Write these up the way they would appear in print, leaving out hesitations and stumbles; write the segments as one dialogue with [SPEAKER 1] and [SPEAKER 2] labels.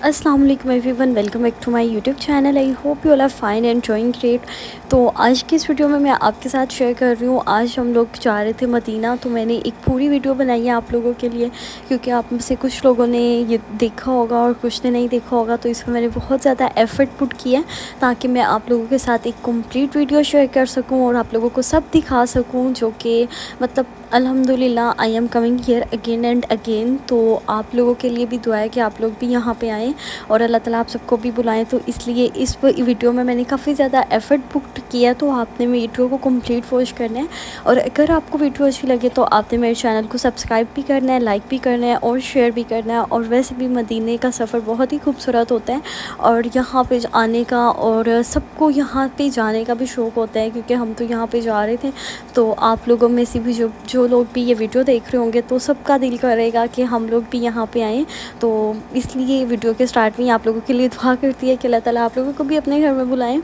[SPEAKER 1] अस्सलाम वालेकुम everyone, welcome back to my YouTube channel. I hope you all are fine and enjoying great. तो आज की इस वीडियो में मैं आपके साथ शेयर कर रही हूँ। आज हम लोग जा रहे थे मदीना, तो मैंने एक पूरी वीडियो बनाई है आप लोगों के लिए, क्योंकि आप में से कुछ लोगों ने ये देखा होगा और कुछ ने नहीं देखा होगा। तो इसमें मैंने बहुत ज़्यादा एफ़र्ट पुट किया है ताकि मैं आप लोगों के साथ एक कंप्लीट वीडियो शेयर कर सकूँ और आप लोगों को सब दिखा सकूँ, जो कि मतलब अल्हम्दुलिल्लाह I am coming here again and again. तो आप लोगों के लिए भी दुआ है कि आप लोग भी यहाँ पे आएँ और अल्लाह ताला आप सबको भी बुलाएं। तो इसलिए इस वीडियो में मैंने काफ़ी ज़्यादा एफ़र्ट पुट किया, तो आपने वीडियो को कंप्लीट वॉच करना है। और अगर आपको वीडियो अच्छी लगे तो आपने मेरे चैनल को सब्सक्राइब भी करना है, लाइक भी करना है और शेयर भी करना है। और वैसे भी मदीने का सफ़र बहुत ही खूबसूरत होता है और यहाँ पे आने का और सबको यहाँ पे जाने का भी शौक़ होता है, क्योंकि हम तो यहाँ पे जा रहे थे। तो आप लोगों में से भी जो लोग भी ये वीडियो देख रहे होंगे तो सबका दिल करेगा कि हम लोग भी यहाँ पे आएँ। तो इसलिए वीडियो के स्टार्ट में आप लोगों के लिए दुआ करती है कि अल्लाह ताला आप लोगों को भी अपने घर में बुलाएं।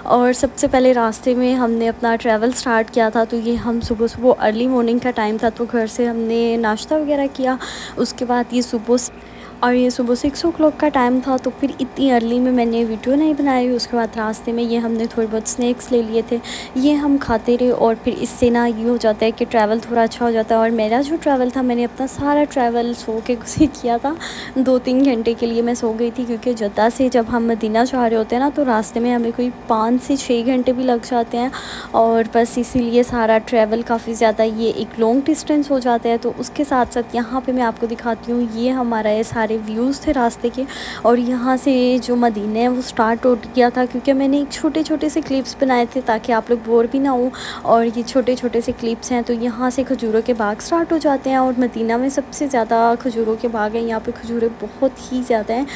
[SPEAKER 1] और सबसे पहले रास्ते में हमने अपना ट्रैवल स्टार्ट किया था। तो ये हम सुबह अर्ली मॉर्निंग का टाइम था, तो घर से हमने नाश्ता वगैरह किया। उसके बाद ये सुबह 6 o'clock का टाइम था, तो फिर इतनी अर्ली में मैंने वीडियो नहीं बनाई। उसके बाद रास्ते में ये हमने थोड़े बहुत स्नैक्स ले लिए थे, ये हम खाते रहे। और फिर इससे ना ये हो जाता है कि ट्रैवल थोड़ा अच्छा हो जाता है। और मेरा जो ट्रैवल था, मैंने अपना सारा ट्रैवल सो के गुज़र किया था। 2-3 घंटे के लिए मैं सो गई थी, क्योंकि जद्दा से जब हम मदीना जा रहे होते हैं ना, तो रास्ते में हमें कोई 5 से 6 घंटे भी लग जाते हैं। और बस इसीलिए सारा ट्रैवल काफ़ी ज़्यादा ये एक लॉन्ग डिस्टेंस हो जाता है। तो उसके साथ साथ यहाँ पे मैं आपको दिखाती हूँ, ये हमारा ये सारे व्यूज़ थे रास्ते के। और यहाँ से जो मदीना है वो स्टार्ट हो गया था, क्योंकि मैंने एक छोटे से क्लिप्स बनाए थे ताकि आप लोग बोर भी ना हो। और ये छोटे से क्लिप्स हैं। तो यहाँ से खजूरों के बाग स्टार्ट हो जाते हैं और मदीना में सबसे ज़्यादा खजूरों के बाग हैं। यहाँ पे खजूरें बहुत ही ज़्यादा हैं,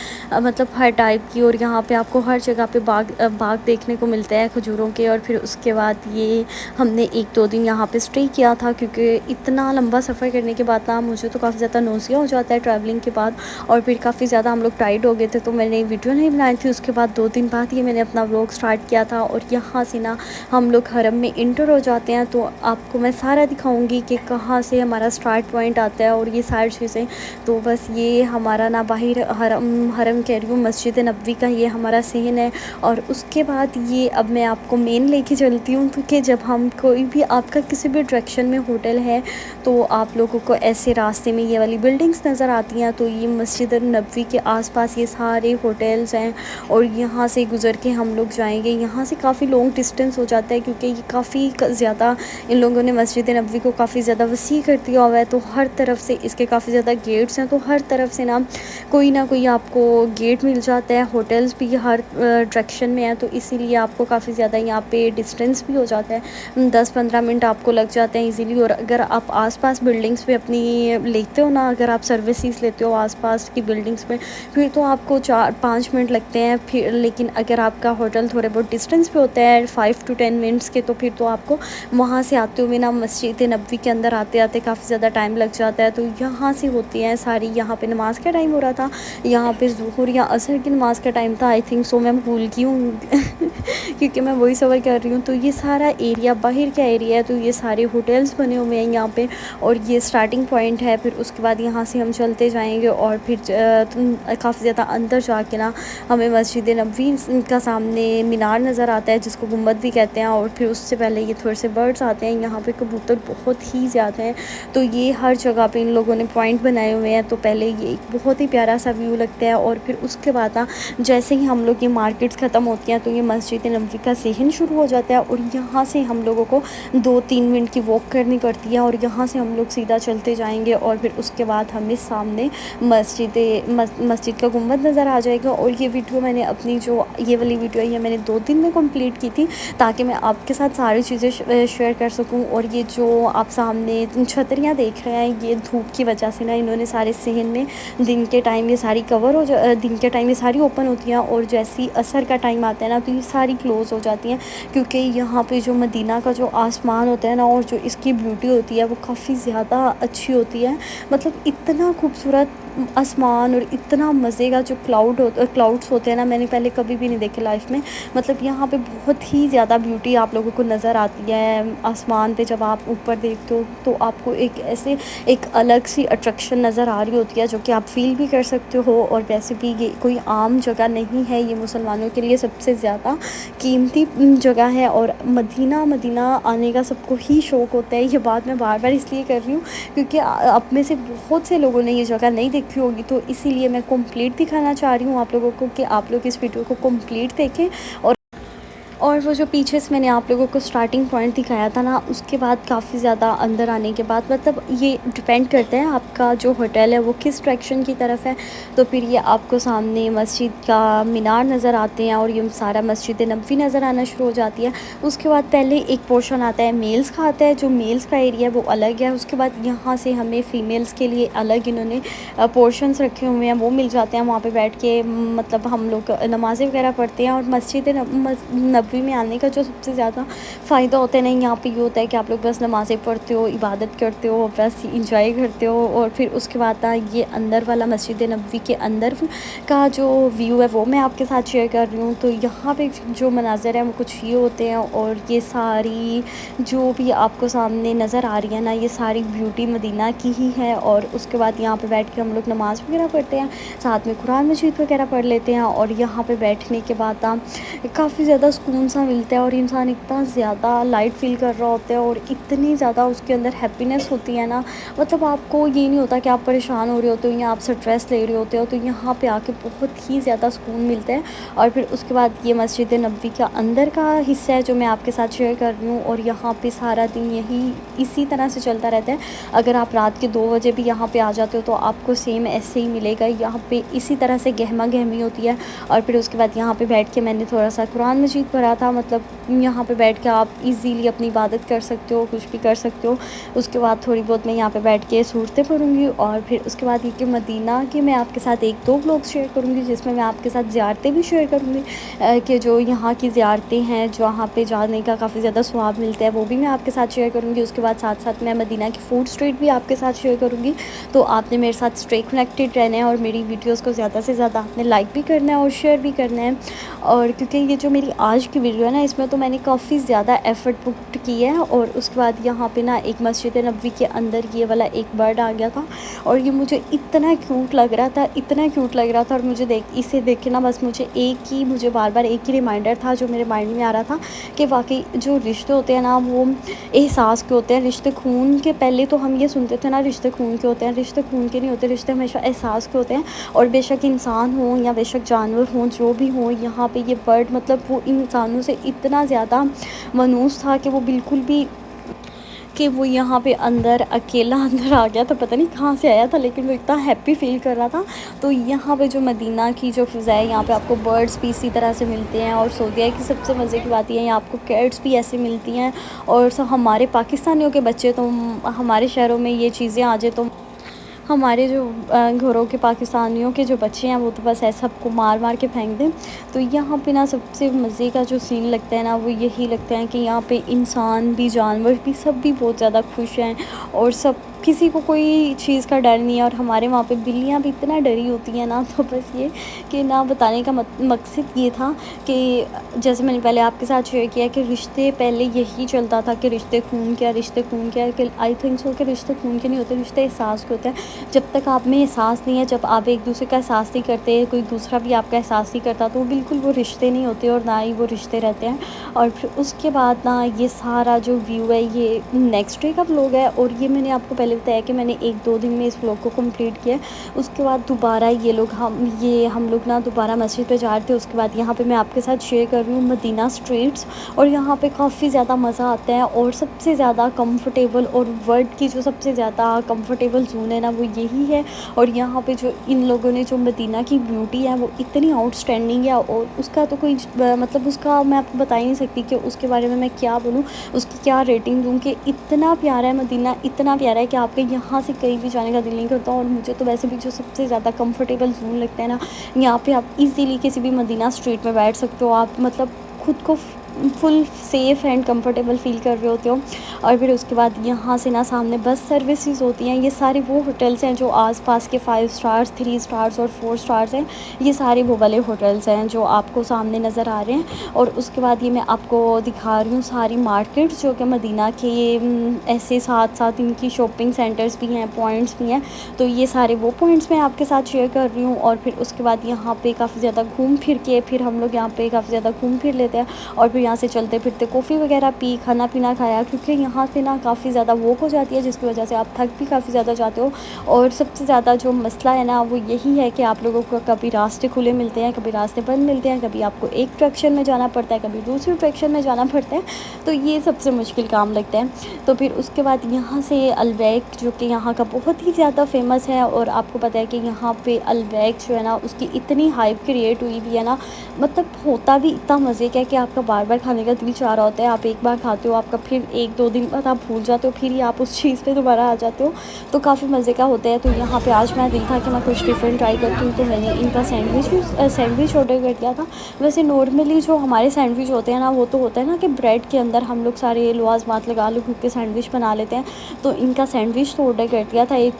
[SPEAKER 1] मतलब हर टाइप की। और यहाँ पे आपको हर जगह पे बाग देखने को मिलते हैं खजूरों के। और फिर उसके बाद ये हमने 1-2 दिन यहाँ पे स्टे किया था, क्योंकि इतना लंबा सफ़र करने के बाद ना मुझे तो काफ़ी ज़्यादा नौसिया हो जाता है ट्रैवलिंग के बाद। और फिर काफ़ी ज़्यादा हम लोग टाइट हो गए थे, तो मैंने वीडियो नहीं बनाई थी। उसके बाद 2 दिन बाद ये मैंने अपना व्लॉग स्टार्ट किया था। और यहाँ से ना हम लोग हरम में इंटर हो जाते हैं, तो आपको मैं सारा दिखाऊंगी कि कहाँ से हमारा स्टार्ट पॉइंट आता है और ये सारी चीज़ें। तो बस ये हमारा ना बाहर हरम कह रही हूँ, मस्जिद नबवी का ये हमारा सीन है। और उसके बाद ये अब मैं आपको मेन लेके चलती हूँ, क्योंकि जब हम कोई भी आपका किसी भी डायरेक्शन में होटल है, तो आप लोगों को ऐसे रास्ते में ये वाली बिल्डिंग्स नज़र आती हैं। तो ये मस्जिद नबवी के आसपास ये सारे होटल्स हैं और यहाँ से गुज़र के हम लोग जाएंगे। यहाँ से काफ़ी लॉन्ग डिस्टेंस हो जाता है, क्योंकि ये काफ़ी ज़्यादा इन लोगों ने मस्जिद नबवी को काफ़ी ज़्यादा वसी कर दिया हुआ है। तो हर तरफ से इसके काफ़ी ज़्यादा गेट्स हैं, तो हर तरफ से ना कोई आपको गेट मिल जाता है। होटल्स भी हर डायरेक्शन में है, तो इसीलिए आपको काफ़ी ज़्यादा यहाँ पे डिस्टेंस भी हो जाता है। 10-15 मिनट आपको लग जाते हैं ईज़िली। और अगर आप आसपास बिल्डिंग्स पे अपनी लेते हो ना, अगर आप सर्विसेज लेते हो आसपास की बिल्डिंग्स में, फिर तो आपको 4-5 मिनट लगते हैं। फिर लेकिन अगर आपका होटल थोड़े बहुत डिस्टेंस पे होता है 5 to 10 मिनट्स के, तो फिर तो आपको वहाँ से आते हुए ना मस्जिद नबवी के अंदर आते आते काफ़ी ज़्यादा टाइम लग जाता है। तो यहाँ से होती हैं सारी, यहाँ पे नमाज़ का टाइम हो रहा था, यहाँ पे ज़ुहर या असर की नमाज़ का टाइम था, आई थिंक सो, मैं भूल गई हूँ क्योंकि मैं वही सफ़र कर रही हूँ। तो ये सारा एरिया बाहर का एरिया है, तो ये सारे होटल्स बने हुए हैं यहाँ पे और ये स्टार्टिंग पॉइंट है। फिर उसके बाद यहाँ से हम चलते जाएंगे और फिर काफ़ी ज़्यादा अंदर जाके ना हमें मस्जिद नबवी का सामने मीनार नज़र आता है, जिसको गुम्बद भी कहते हैं। और फिर उससे पहले ये थोड़े से बर्ड्स आते हैं। यहाँ पे कबूतर बहुत ही ज़्यादा हैं, तो ये हर जगह पे इन लोगों ने पॉइंट बनाए हुए हैं। तो पहले ये एक बहुत ही प्यारा सा व्यू लगता है। और फिर उसके बाद ना जैसे ही हम लोग ये मार्केट्स ख़त्म होती हैं, तो ये मस्जिद नबवी का सहन शुरू हो जाता है। और यहाँ से हम लोगों को 2-3 मिनट की वॉक करनी पड़ती है और यहाँ से हम लोग सीधा चलते जाएंगे। और फिर उसके बाद हमें सामने मस्जिद का गुम्बद नज़र आ जाएगा। और ये वीडियो मैंने अपनी जो ये वाली वीडियो है, ये मैंने 2 दिन में कंप्लीट की थी, ताकि मैं आपके साथ सारी चीज़ें शेयर कर सकूं। और ये जो आप सामने छतरियाँ देख रहे हैं, ये धूप की वजह से ना इन्होंने सारे सहन में दिन के टाइम ये सारी दिन के टाइम ये सारी ओपन होती हैं। और जैसे ही असर का टाइम आता है ना, तो ये सारी क्लोज़ हो जाती हैं, क्योंकि यहाँ पे जो मदीना का जो आसमान होता है ना और जो इसकी ब्यूटी होती है वो काफ़ी ज़्यादा अच्छी होती है। मतलब इतना खूबसूरत आसमान और इतना मज़े का जो क्लाउड्स होते हैं ना, मैंने पहले कभी भी नहीं देखे लाइफ में। मतलब यहाँ पे बहुत ही ज़्यादा ब्यूटी आप लोगों को नज़र आती है आसमान पे। जब आप ऊपर देखते हो तो आपको एक ऐसे एक अलग सी अट्रैक्शन नज़र आ रही होती है, जो कि आप फील भी कर सकते हो। और वैसे भी ये कोई आम जगह नहीं है, ये मुसलमानों के लिए सबसे ज़्यादा कीमती जगह है। और मदीना आने का सबको ही शौक़ होता है। ये बात मैं बार बार इसलिए कर रही हूँ क्योंकि आप में से बहुत से लोगों ने ये जगह नहीं देखी होगी, तो इसीलिए मैं कंप्लीट दिखाना चाह रही हूँ आप लोगों को कि आप लोग इस वीडियो को कंप्लीट देखें। और वो जो पीछे से मैंने आप लोगों को स्टार्टिंग पॉइंट दिखाया था ना, उसके बाद काफ़ी ज़्यादा अंदर आने के बाद मतलब ये डिपेंड करता है आपका जो होटल है वो किस डायरेक्शन की तरफ है। तो फिर ये आपको सामने मस्जिद का मीनार नज़र आते हैं और ये सारा मस्जिद नबवी नज़र आना शुरू हो जाती है। उसके बाद पहले एक पोर्शन आता है मेल्स का आता है, जो मेल्स का एरिया वो अलग है। उसके बाद यहाँ से हमें फ़ीमेल्स के लिए अलग इन्होंने पोर्शंस रखे हुए हैं, वो मिल जाते हैं। वहाँ पे बैठ के मतलब हम लोग नमाज़ें वगैरह पढ़ते हैं। और मस्जिद नबवी में आने का जो सबसे ज़्यादा फ़ायदा होता है ना, यहाँ पे ये होता है कि आप लोग बस नमाज़ें पढ़ते हो, इबादत करते हो, बस इंजॉय करते हो। और फिर उसके बाद ये अंदर वाला मस्जिद नबवी के अंदर का जो व्यू है वो मैं आपके साथ शेयर कर रही हूँ। तो यहाँ पे जो मनाज़र है वो कुछ ये होते हैं। और ये सारी जो भी आपको सामने नज़र आ रही है ना, ये सारी ब्यूटी मदीना की ही है। और उसके बाद यहाँ पे बैठ के हम लोग नमाज़ वगैरह पढ़ते हैं, साथ में कुरान मजीद वगैरह पढ़ लेते हैं। और यहाँ पे बैठने के बाद काफ़ी ज़्यादा सुकून सा मिलता है और इंसान इतना ज़्यादा लाइट फील कर रहा होता है और इतनी ज़्यादा उसके अंदर हैप्पीनेस होती है ना। मतलब आपको ये नहीं होता कि आप परेशान हो रहे होते हो या आप स्ट्रेस ले रहे होते हो, तो यहाँ पे आके बहुत ही ज़्यादा सुकून मिलता है। और फिर उसके बाद ये मस्जिद नबवी का अंदर का हिस्सा है जो मैं आपके साथ शेयर कर रही हूँ। और यहाँ पे सारा दिन यही इसी तरह से चलता रहता है। अगर आप रात के 2 बजे भी यहाँ पे आ जाते हो तो आपको सेम ऐसे ही मिलेगा। यहाँ पे इसी तरह से गहमा गहमी होती है। और फिर उसके बाद यहाँ पे बैठ के मैंने थोड़ा सा कुरान मजीद पढ़ा था। मतलब यहाँ पे बैठ के आप इजीली अपनी इबादत कर सकते हो, कुछ भी कर सकते हो। उसके बाद थोड़ी बहुत मैं यहाँ पे बैठ के सूरतें पढ़ूँगी। और फिर उसके बाद ये कि मदीना के मैं आपके साथ 1-2 व्लॉग शेयर करूँगी, जिसमें मैं आपके साथ ज़ियारतें भी शेयर करूँगी कि जो यहाँ की ज़ियारतें हैं, जहाँ पे जाने का काफ़ी ज़्यादा स्वाब मिलता है, वो भी मैं आपके साथ शेयर करूँगी। उसके बाद साथ साथ मैं मदीना की फ़ूड स्ट्रीट भी आपके साथ शेयर करूँगी। तो आपने मेरे साथ स्टे कनेक्टेड रहना है और मेरी वीडियोज़ को ज़्यादा से ज़्यादा आपने लाइक भी करना है और शेयर भी करना है। और क्योंकि ये जो मेरी आज की वीडियो है ना, इसमें तो मैंने काफ़ी ज़्यादा एफ़र्ट पुट की है। और उसके बाद यहाँ पे ना एक मस्जिद नबवी के अंदर ये वाला एक बर्ड आ गया था और ये मुझे इतना क्यूट लग रहा था, इतना क्यूट लग रहा था। और मुझे इसे देख के ना बस मुझे बार बार एक ही रिमाइंडर था जो मेरे माइंड में आ रहा था कि वाकई जो रिश्ते होते हैं ना वो एहसास के होते हैं। रिश्ते खून के, पहले तो हम ये सुनते थे ना रिश्ते खून के होते हैं, रिश्ते खून के नहीं होते, रिश्ते हमेशा एहसास के होते हैं। और बेशक इंसान हो या बेशक जानवर हों, जो भी हो, यहाँ पे ये बर्ड मतलब वो इंसानों से इतना ज़्यादा मनूस था कि वो बिल्कुल भी कि वो यहाँ पे अंदर अकेला अंदर आ गया था, पता नहीं कहाँ से आया था, लेकिन वो इतना हैप्पी फ़ील कर रहा था। तो यहाँ पे जो मदीना की जो फ़िज़ा है, यहाँ पे आपको बर्ड्स भी इसी तरह से मिलते हैं। और सऊदीया की सबसे मज़े की बात ये है, यहाँ आपको कैट्स भी ऐसे मिलती हैं। और हमारे पाकिस्तानियों के बच्चे तो हमारे शहरों में ये चीज़ें आ जाए तो हमारे जो घरों के पाकिस्तानियों के जो बच्चे हैं वो तो बस ऐसा सबको मार मार के फेंक दें। तो यहाँ पे ना सबसे मज़े का जो सीन लगता है ना, वो यही लगता है कि यहाँ पे इंसान भी जानवर भी सब भी बहुत ज़्यादा खुश हैं और सब किसी को कोई चीज़ का डर नहीं है। और हमारे वहाँ पे बिल्लियाँ भी इतना डरी होती हैं ना, तो बस ये कि ना बताने का मकसद ये था कि जैसे मैंने पहले आपके साथ शेयर किया कि रिश्ते पहले यही चलता था कि रिश्ते खून क्या, रिश्ते खून क्या, कि आई थिंक सो कि रिश्ते खून के नहीं होते, रिश्ते एहसास के होते हैं। जब तक आप में एहसास नहीं है, जब आप एक दूसरे का एहसास नहीं करते, कोई दूसरा भी आपका एहसास नहीं करता, तो बिल्कुल वो रिश्ते नहीं होते और ना ही वो रिश्ते रहते हैं। और फिर उसके बाद ना ये सारा जो व्यू है ये नेक्स्ट डे का व्लॉग है। और ये मैंने आपको पहले बताया कि मैंने 1-2 दिन में इस व्लॉग को कंप्लीट किया। उसके बाद दोबारा हम लोग ना दोबारा मस्जिद पे जा रहे थे। उसके बाद यहाँ पे मैं आपके साथ शेयर कर रही हूँ मदीना स्ट्रीट्स, और यहाँ पे काफ़ी ज़्यादा मज़ा आता है। और सबसे ज़्यादा कंफर्टेबल और वर्ल्ड की जो सबसे ज़्यादा कंफर्टेबल जोन है ना, वो यही है। और यहाँ पे जो इन लोगों ने जो मदीना की ब्यूटी है वो इतनी आउटस्टैंडिंग है, और उसका तो कोई मतलब उसका मैं आपको बता ही नहीं सकती कि उसके बारे में मैं क्या बोलूँ, उसकी क्या रेटिंग दूँ, कि इतना प्यारा है मदीना, इतना प्यारा है कि आपके यहाँ से कहीं भी जाने का दिल नहीं करता। और मुझे तो वैसे भी जो सबसे ज़्यादा कंफर्टेबल जोन लगता है ना, यहाँ पे आप इजीली किसी भी मदीना स्ट्रीट में बैठ सकते हो। आप मतलब खुद को full safe and comfortable feel कर रहे होते हो। और फिर उसके बाद यहाँ से ना सामने बस सर्विसेज होती हैं। ये सारे वो होटल्स हैं जो आसपास के 5 स्टार्स, 3 स्टार्स और 4 स्टार्स हैं। ये सारे वो वाले होटल्स हैं जो आपको सामने नज़र आ रहे हैं। और उसके बाद ये मैं आपको दिखा रही हूँ सारी मार्केट्स जो कि मदीना के ऐसे साथ साथ इनकी शॉपिंग सेंटर्स भी हैं, पॉइंट्स भी हैं। तो ये सारे वो पॉइंट्स मैं आपके साथ शेयर कर रही हूँ। और फिर उसके बाद यहाँ पे काफ़ी ज़्यादा घूम फिर के फिर हम लोग यहाँ पे काफ़ी ज़्यादा घूम फिर लेते हैं। और फिर यहाँ से चलते फिरते कॉफ़ी वगैरह पी, खाना पीना खाया, क्योंकि यहाँ पे ना काफ़ी ज़्यादा वॉक हो जाती है जिसकी वजह से आप थक भी काफ़ी ज़्यादा जाते हो। और सबसे ज़्यादा जो मसला है ना वो यही है कि आप लोगों को कभी रास्ते खुले मिलते हैं, कभी रास्ते बंद मिलते हैं, कभी आपको एक डायरेक्शन में जाना पड़ता है, कभी दूसरी डायरेक्शन में जाना पड़ता है। तो ये सबसे मुश्किल काम लगता है। तो फिर उसके बाद यहाँ से अलबैक जो कि यहाँ का बहुत ही ज़्यादा फेमस है। और आपको पता है कि यहाँ पे अलबैक जो है ना उसकी इतनी हाइप क्रिएट हुई भी है ना, मतलब होता भी इतना मज़े का है कि आपका बार बार खाने का दिल चाह रहा होता है। आप एक बार खाते हो, आपका फिर 1-2 दिन बाद आप भूल जाते हो, फिर ही आप उस चीज़ पे दोबारा आ जाते हो। तो काफ़ी मज़े का होता है। तो यहाँ पे आज मेरा दिल था कि मैं कुछ डिफरेंट ट्राई करती हूँ, तो मैंने इनका सैंडविच ऑर्डर कर दिया था। वैसे नॉर्मली जो हमारे सैंडविच होते हैं ना वो तो होता है ना कि ब्रेड के अंदर हम लोग सारे लवाज़मात लगा लो के सैंडविच बना लेते हैं। तो इनका सैंडविच तो ऑर्डर कर दिया था। एक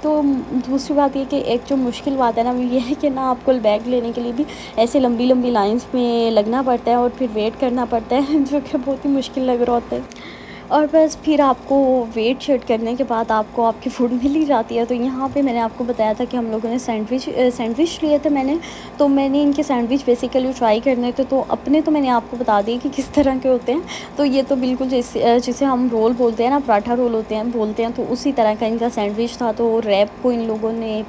[SPEAKER 1] तो दूसरी बात ये कि एक जो मुश्किल बात है ना वो ये है कि ना आपको बैग लेने के लिए भी ऐसे लंबी लंबी लाइंस में लगना पड़ता है और फिर वेट करना पड़ता है जो कि बहुत ही मुश्किल लग रहा होता है। और बस फिर आपको वेट शेट करने के बाद आपको आपकी फ़ूड मिल ही जाती है। तो यहाँ पे मैंने आपको बताया था कि हम लोगों ने सैंडविच लिए थे मैंने। तो मैंने इनके सैंडविच बेसिकली ट्राई करने थे, तो अपने तो मैंने आपको बता दिए कि किस तरह के होते हैं। तो ये तो बिल्कुल जिसे हम रोल बोलते हैं ना, पराठा रोल बोलते हैं, तो उसी तरह का इनका सैंडविच था। तो रैप को इन लोगों ने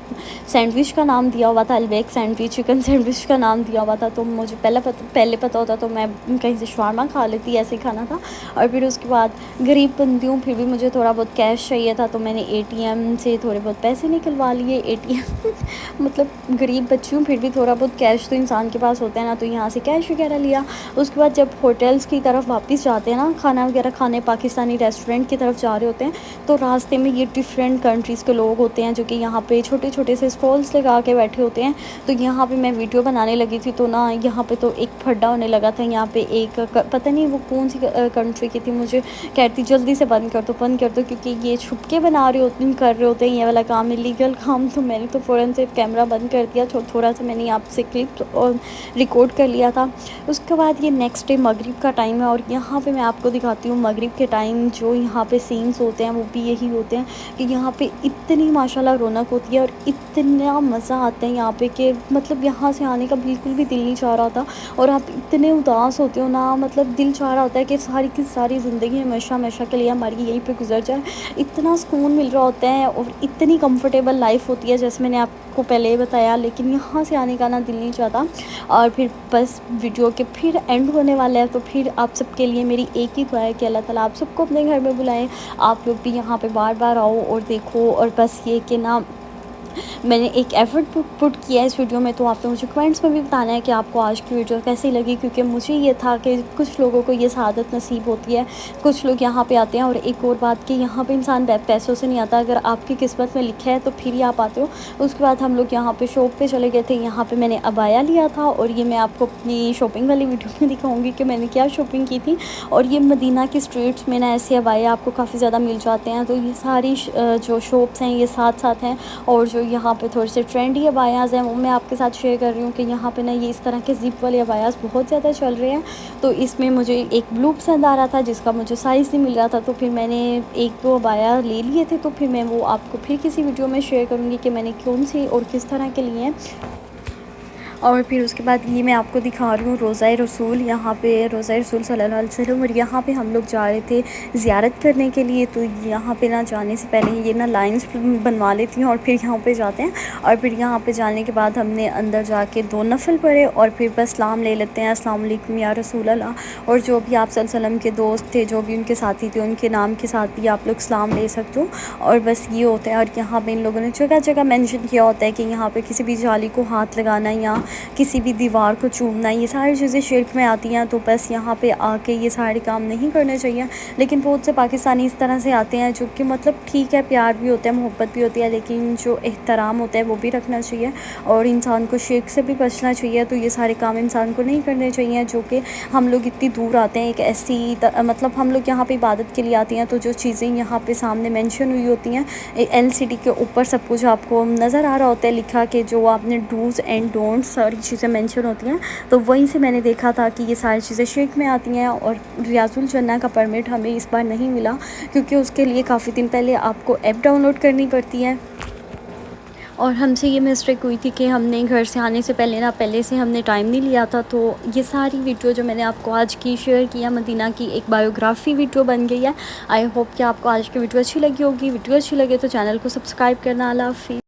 [SPEAKER 1] सैंडविच का नाम दिया हुआ था, अलबैक सैंडविच, चिकन सैंडविच का नाम दिया हुआ था। तो मुझे पहले पता होता तो मैं कहीं से शवारमा खा लेती, ऐसे ही खाना था। और फिर उसके बाद गरीब बंदी हूँ, फिर भी मुझे थोड़ा बहुत कैश चाहिए था, तो मैंने एटीएम से थोड़े बहुत पैसे निकलवा लिए। एटीएम मतलब गरीब बच्ची हूँ, फिर भी थोड़ा बहुत कैश तो इंसान के पास होता है ना, तो यहाँ से कैश वगैरह लिया। उसके बाद जब होटल्स की तरफ वापस जाते हैं ना, खाना वगैरह खाने पाकिस्तानी रेस्टोरेंट की तरफ जा रहे होते हैं, तो रास्ते में ये डिफरेंट कंट्रीज़ के लोग होते हैं जो कि यहाँ पे छोटे छोटे से स्टॉल्स लगा के बैठे होते हैं। तो यहाँ पे मैं वीडियो बनाने लगी थी, तो ना यहाँ पे तो एक फड्डा होने लगा था। यहाँ पे एक पता नहीं वो कौन सी कंट्री की थी, मुझे कहती जल्दी से बंद कर दो क्योंकि ये छुप के कर रहे होते हैं, ये वाला काम इलीगल काम। तो मैंने तो फ़ौरन से कैमरा बंद कर दिया। थोड़ा सा मैंने आपसे क्लिप और रिकॉर्ड कर लिया था। उसके बाद ये नेक्स्ट डे मगरिब का टाइम है, और यहाँ पे मैं आपको दिखाती हूँ मगरिब के टाइम जो यहाँ पे सीन्स होते हैं वो भी यही होते हैं कि यहाँ पे इतनी माशाल्लाह रौनक होती है और इतना मज़ा आता है यहाँ पे कि मतलब यहाँ से आने का बिल्कुल भी दिल नहीं चाह रहा था। और आप इतने उदास होते हो ना, मतलब दिल चाह रहा होता है कि सारी की सारी ज़िंदगी हमेशा हमेशा के लिए हमारी यहीं पे गुजर जाए। इतना सुकून मिल रहा होता है और इतनी कंफर्टेबल लाइफ होती है जैसे मैंने आपको पहले ही बताया, लेकिन यहाँ से आने का ना दिल नहीं चाहता। और फिर बस वीडियो के फिर एंड होने वाला है, तो फिर आप सबके लिए मेरी एक ही दुआ है कि अल्लाह ताला आप सबको अपने घर में बुलाएं, आप लोग भी यहाँ पे बार बार आओ और देखो। और बस ये कि ना मैंने एक एफ़र्ट पुट किया है इस वीडियो में, तो आपने मुझे कमेंट्स में भी बताना है कि आपको आज की वीडियो कैसी लगी। क्योंकि मुझे ये था कि कुछ लोगों को ये सआदत नसीब होती है, कुछ लोग यहाँ पे आते हैं। और एक और बात कि यहाँ पे इंसान पैसों से नहीं आता, अगर आपकी किस्मत में लिखा है तो फिर ही आप आते हो। उसके बाद हम लोग यहाँ पे शॉप पे चले गए थे। यहाँ पे मैंने अबाया लिया था, और ये मैं आपको अपनी शॉपिंग वाली वीडियो में दिखाऊँगी कि मैंने क्या शॉपिंग की थी। और ये मदीना की स्ट्रीट्स में ना ऐसे अबाया आपको काफ़ी ज़्यादा मिल जाते हैं। तो ये सारी जो शॉप्स हैं ये साथ साथ हैं। और जो यहाँ पे थोड़े से ट्रेंडी अबायाज़ हैं वो मैं आपके साथ शेयर कर रही हूँ कि यहाँ पे ना ये इस तरह के ज़िप वाले अबायाज़ बहुत ज़्यादा चल रहे हैं। तो इसमें मुझे एक ब्लू पसंद आ रहा था जिसका मुझे साइज़ नहीं मिल रहा था, तो फिर मैंने 1-2 अबाया ले लिए थे। तो फिर मैं वो आपको फिर किसी वीडियो में शेयर करूँगी कि मैंने कौन सी और किस तरह के लिए हैं। और फिर उसके बाद ये मैं आपको दिखा रही हूँ रोज़ा रसूल। यहाँ पे रोज़ा रसूल सल्लल्लाहु अलैहि वसल्लम, और यहाँ पे हम लोग जा रहे थे ज़ियारत करने के लिए। तो यहाँ पे ना जाने से पहले ये ना लाइंस बनवा लेती हैं और फिर यहाँ पे जाते हैं। और फिर यहाँ पे जाने के बाद हमने अंदर जाके 2 नफल पढ़े और फिर बस सलाम ले लेते हैं, अस्सलाम वालेकुम या रसूल अल्लाह। और जो भी आप सल्लल्लाहु अलैहि वसल्लम के दोस्त थे, जो भी उनके साथी थे, उनके नाम के साथ भी आप लोग सलाम ले सकते हो। और बस ये होता है। और यहाँ पर इन लोगों ने जगह जगह मेंशन किया होता है कि यहाँ पर किसी भी जाली को हाथ लगाना या किसी भी दीवार को चूमना, ये सारी चीज़ें शिर्क में आती हैं। तो बस यहाँ पे आके ये सारे काम नहीं करने चाहिए। लेकिन बहुत से पाकिस्तानी इस तरह से आते हैं जो कि मतलब ठीक है, प्यार भी होता है, मोहब्बत भी होती है, लेकिन जो एहतराम होता है वो भी रखना चाहिए और इंसान को शिर्क से भी बचना चाहिए। तो ये सारे काम इंसान को नहीं करने चाहिए जो कि हम लोग इतनी दूर आते हैं एक ऐसी मतलब हम लोग यहाँ पे इबादत के लिए आते हैं। तो जो चीज़ें यहाँ पे सामने मेंशन हुई होती हैं LCD के ऊपर सब कुछ आपको नज़र आ रहा होता है लिखा कि जो आपने डूज़ एंड डोंट्स सारी चीज़ें मेंशन होती हैं। तो वहीं से मैंने देखा था कि ये सारी चीज़ें शिर्क में आती हैं। और रियाजुल जन्ना का परमिट हमें इस बार नहीं मिला क्योंकि उसके लिए काफ़ी दिन पहले आपको ऐप डाउनलोड करनी पड़ती है। और हमसे ये मिस्टेक हुई थी कि हमने घर से आने से पहले से हमने टाइम नहीं लिया था। तो ये सारी वीडियो जो मैंने आपको आज की शेयर किया, मदीना की एक बायोग्राफ़ी वीडियो बन गई है। आई होप कि आपको आज की वीडियो अच्छी लगी होगी। वीडियो अच्छी लगे तो चैनल को सब्सक्राइब करना। अल्लाह हाफ़िज़।